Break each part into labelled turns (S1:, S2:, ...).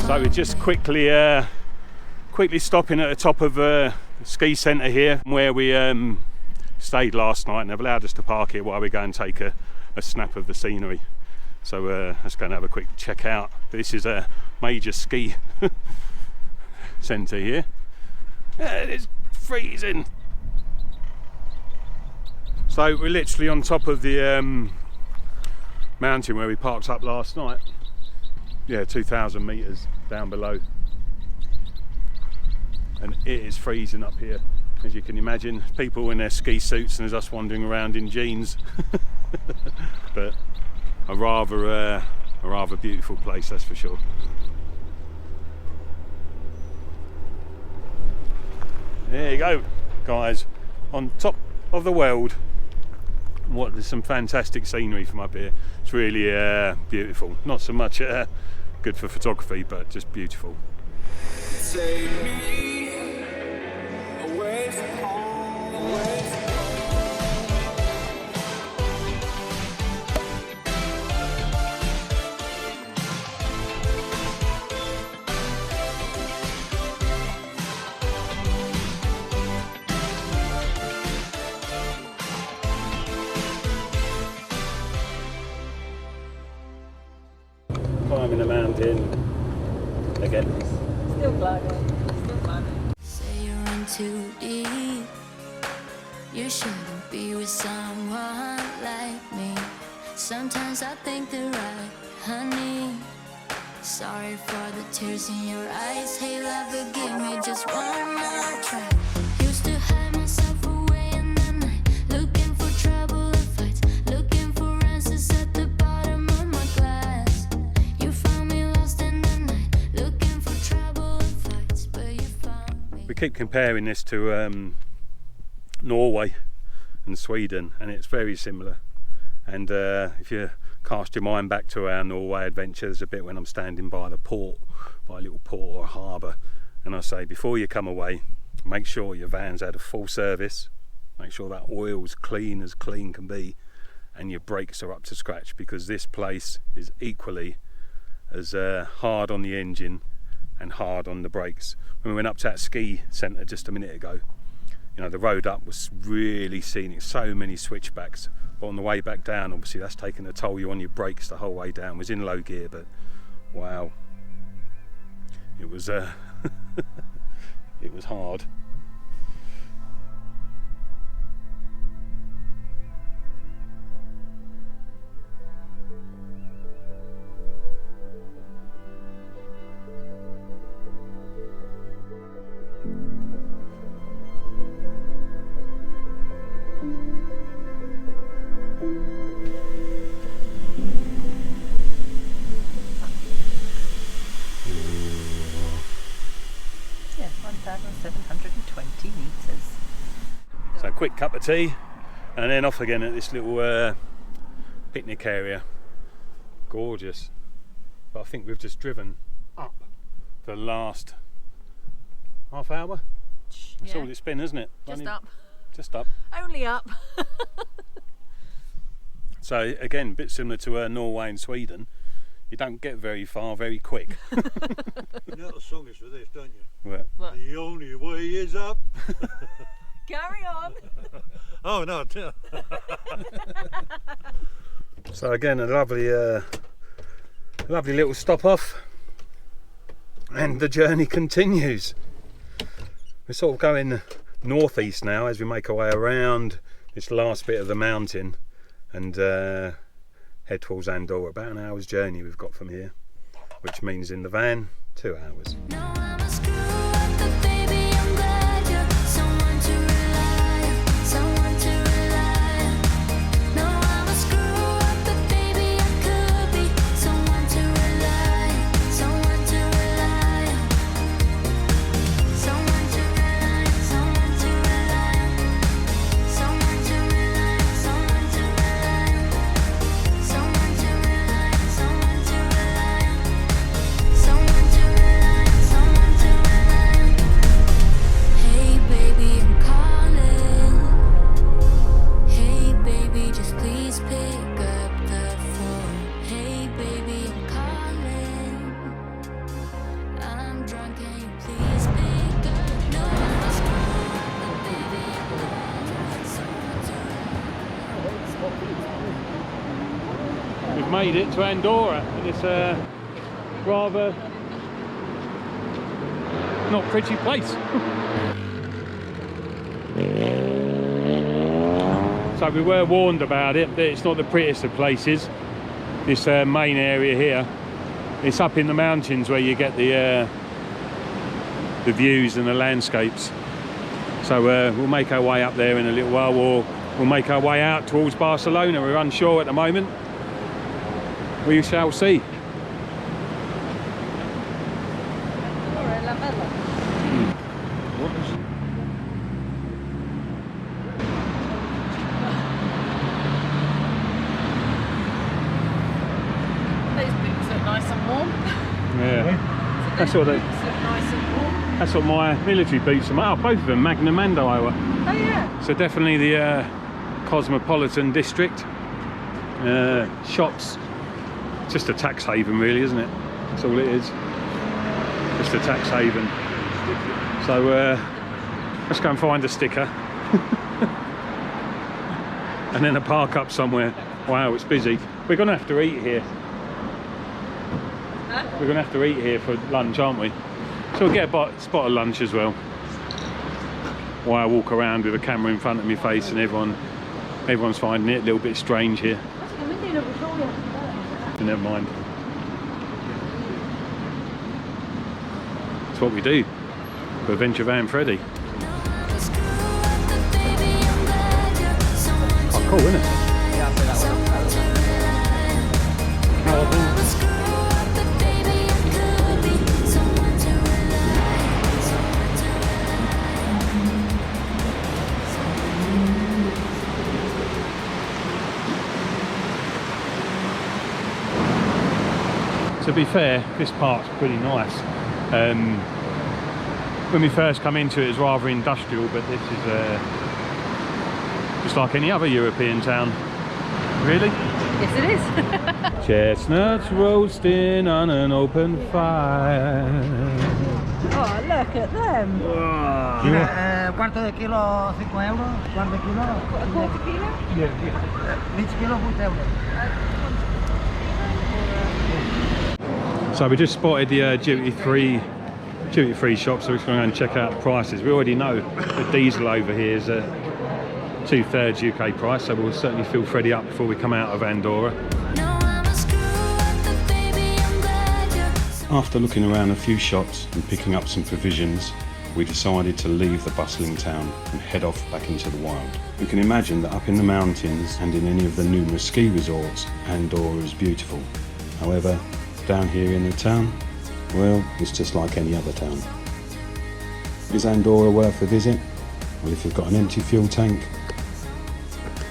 S1: So we're just quickly stopping at the top of the ski centre here, where we stayed last night, and they've allowed us to park here while we go and take a snap of the scenery. So let's go and have a quick check out. This is a major ski centre here. It's freezing. So we're literally on top of the mountain where we parked up last night. Yeah, 2,000 metres down below. And it is freezing up here, as you can imagine. People in their ski suits, and there's us wandering around in jeans. But a rather beautiful place, that's for sure. There you go, guys, on top of the world. There's some fantastic scenery from up here. It's really beautiful. Not so much good for photography, but just beautiful.
S2: Take me away from home, away from
S1: climbing the mountain again.
S3: Still climbing.
S4: Say you're in too deep. You shouldn't be with someone like me. Sometimes I think they're right, honey. Sorry for the tears in your eyes. Hey, love, forgive me just one more try. Used to hide myself away in the night, looking for trouble and fights, looking for answers at the bottom of my glass. You found me lost in the night, looking for trouble and fights, but you found me.
S1: We keep comparing this to Norway and Sweden, and it's very similar. And if you cast your mind back to our Norway adventure, there's a bit when I'm standing by the port, by a little port or harbour, and I say, before you come away, make sure your van's had a full service, make sure that oil's clean as clean can be, and your brakes are up to scratch, because this place is equally as hard on the engine and hard on the brakes. When we went up to that ski centre just a minute ago, you know, the road up was really scenic, so many switchbacks, but on the way back down, obviously that's taken a toll you on your brakes the whole way down. It was in low gear, but wow, it was it was hard.
S3: Yeah, 1,720 metres.
S1: So a quick cup of tea, and then off again at this little picnic area. Gorgeous. But I think we've just driven up the last half hour. That's all it's been, isn't it? Just up.
S3: Only up.
S1: So again, a bit similar to Norway and Sweden. You don't get very far very quick.
S5: You know the song is for this, don't you?
S1: What?
S5: The only way is up.
S3: Carry on.
S5: Oh no.
S1: So again, a lovely little stop off, and the journey continues. We're sort of going northeast now as we make our way around this last bit of the mountain and head towards Andorra. About an hour's journey we've got from here, which means in the van 2 hours.
S4: No, I'm a screw up, but baby, I'm glad you're someone to rely on, someone to rely on. No, I'm a screw up, but baby, I could be someone to rely on, someone to rely on, someone to rely on, someone to rely on, someone to rely on, someone to rely on, someone to rely on, someone to rely on, someone to rely on, someone.
S1: made it to Andorra, and it's a rather not pretty place. So we were warned about it, that it's not the prettiest of places, this main area here. It's up in the mountains where you get the views and the landscapes. So we'll make our way up there in a little while, or we'll make our way out towards Barcelona. We're unsure at the moment. We shall see.
S3: Those boots look nice and warm.
S1: Yeah.
S3: So
S1: That's
S3: those
S1: what they-
S3: boots look nice and warm.
S1: That's what my military boots are. Oh, both of them, Magnum and Iowa.
S3: Oh yeah.
S1: So definitely the cosmopolitan district. Shops. Just a tax haven really, isn't it? That's all it is. Just a tax haven. So let's go and find a sticker. And then a park up somewhere. Wow, it's busy. We're going to have to eat here.
S3: Huh?
S1: We're going to have to eat here for lunch, aren't we? So we'll get a spot of lunch as well. While I walk around with a camera in front of my face, and everyone's finding it a little bit strange here. But never mind. It's what we do for Adventure Van Freddy. Oh, cool, isn't it? To be fair, this part's pretty nice. When we first come into it, it's rather industrial, but this is just like any other European town. Really?
S3: Yes, it is.
S1: Chestnuts roasting on an open fire.
S3: Oh, look at them.
S6: Cuarto de kilo 5 euros, cuarto de kilo.
S3: A quarter kilo?
S6: Each kilo 8 euros.
S1: So we just spotted the duty-free shop, so we're just going to go and check out the prices. We already know the diesel over here is a 2/3 UK price, so we'll certainly fill Freddy up before we come out of Andorra. After looking around a few shops and picking up some provisions, we decided to leave the bustling town and head off back into the wild. You can imagine that up in the mountains and in any of the numerous ski resorts, Andorra is beautiful. However, down here in the town, well, it's just like any other town. Is Andorra worth a visit? Well, if you've got an empty fuel tank,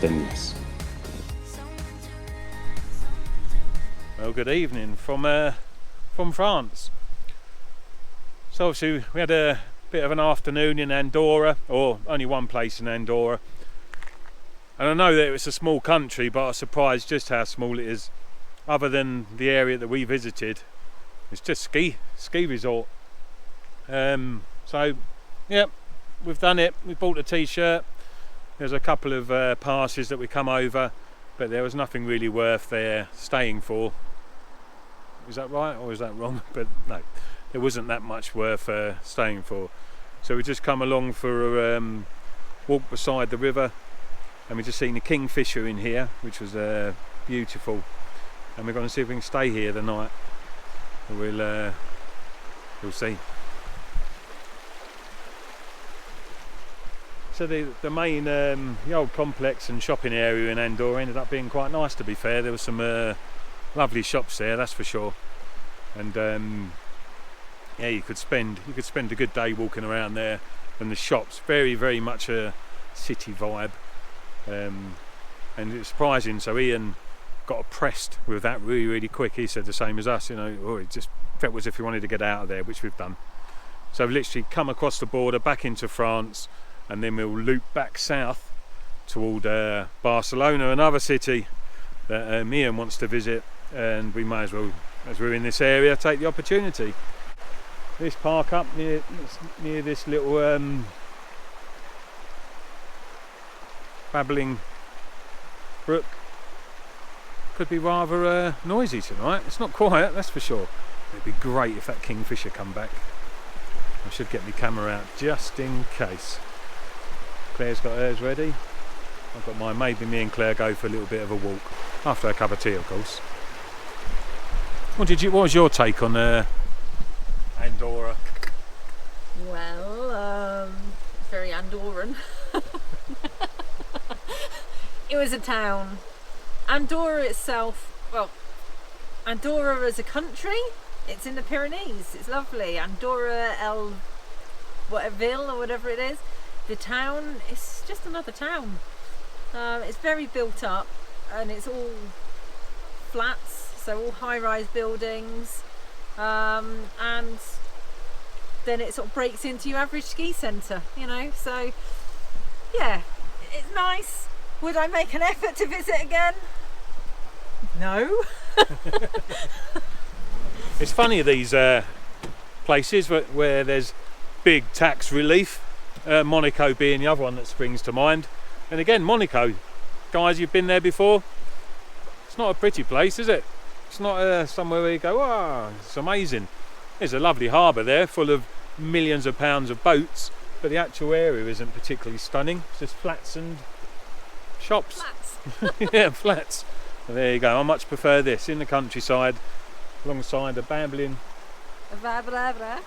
S1: then yes. Well, good evening from France. So obviously we had a bit of an afternoon in Andorra, or only one place in Andorra. And I know that it's a small country, but I was surprised just how small it is. Other than the area that we visited, it's just ski resort. So yeah, we've done it. We bought a t-shirt. There's a couple of passes that we come over, but there was nothing really worth there staying for. Is that right or is that wrong? But no, there wasn't that much worth staying for. So we just come along for a walk beside the river, and we just seen the kingfisher in here, which was beautiful. And we're going to see if we can stay here the night. We'll see. So the main the old complex and shopping area in Andorra ended up being quite nice, to be fair. There were some lovely shops there, that's for sure. And yeah, you could spend a good day walking around there. And the shops, very much a city vibe. And it's surprising. So Ian got oppressed with that really quick. He said the same as us, you know. Oh, it just felt as if he wanted to get out of there, which we've done. So we've literally come across the border back into France, and then we'll loop back south toward Barcelona, another city that Ian wants to visit, and we may as well, as we're in this area, take the opportunity. This park up near this little babbling brook. could be rather noisy tonight. It's not quiet, that's for sure. It'd be great if that kingfisher come back. I should get my camera out just in case. Claire's got hers ready. I've got mine. Maybe me and Claire go for a little bit of a walk after a cup of tea, of course. What was your take on Andorra?
S3: Well, it's very Andorran. It was a town. Andorra itself, well, Andorra as a country, it's in the Pyrenees. It's lovely. Andorra Ville or whatever it is. The town, it's just another town. It's very built up, and it's all flats, so all high-rise buildings, and then it sort of breaks into your average ski centre, you know. So yeah, it's nice. Would I make an effort to visit again? No.
S1: It's funny, these places where there's big tax relief, Monaco being the other one that springs to mind. And again, Monaco, guys, you've been there before. It's not a pretty place, is it? It's not somewhere where you go, wow, it's amazing. There's a lovely harbour there full of millions of pounds of boats, but the actual area isn't particularly stunning. It's just flats and shops.
S3: Flats.
S1: Yeah, flats. Well, there you go. I much prefer this in the countryside, alongside a babbling
S3: River.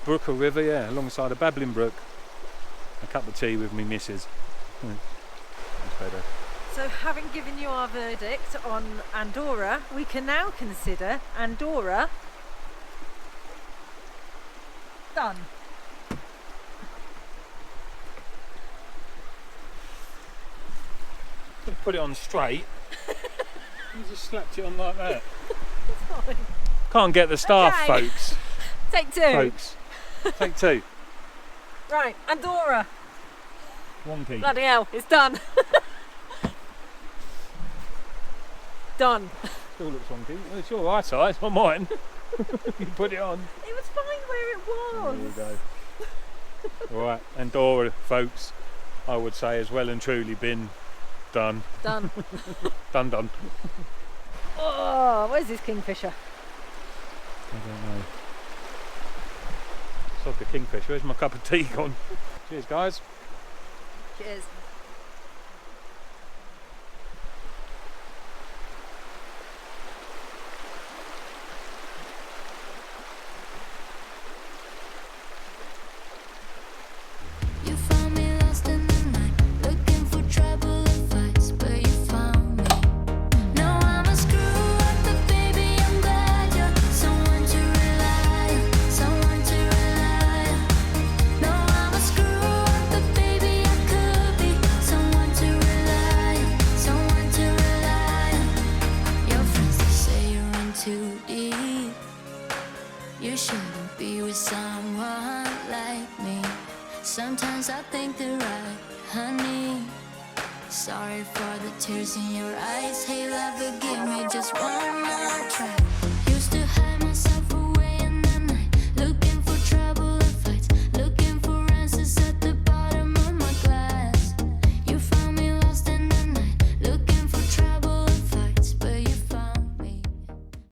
S1: brook or river, yeah, alongside a babbling brook. A cup of tea with me missus. That's better.
S3: So having given you our verdict on Andorra, we can now consider Andorra done.
S1: Put it on straight. You just slapped it on like that.
S3: It's fine.
S1: Can't get the staff,
S3: Okay.
S1: folks.
S3: Take two.
S1: Folks. Take two.
S3: Right, Andorra.
S1: Wonky.
S3: Bloody hell, it's done. Done.
S1: Still looks wonky. Well, it's your eyesight, it's not mine. You put it on.
S3: It was fine where it was.
S1: There you go. Alright, Andorra, folks, I would say has well and truly been done.
S3: Done.
S1: Done.
S3: Oh, where's this kingfisher?
S1: I don't know. Sod the kingfish, where's my cup of tea gone? Cheers, guys.
S3: Cheers.
S4: You found me lost in the night, looking for trouble and fights, but you found me. No, I'm a screw up, but baby, I'm glad you're someone to rely on, someone to rely on. No, I'm a screw up, but baby, I could be someone to rely on, someone to rely on. Your friends, they say you're in too deep. You shouldn't be with someone like me. Sometimes I think they're right, honey. Sorry for the tears in your eyes. Hey, love, but give me just one more try.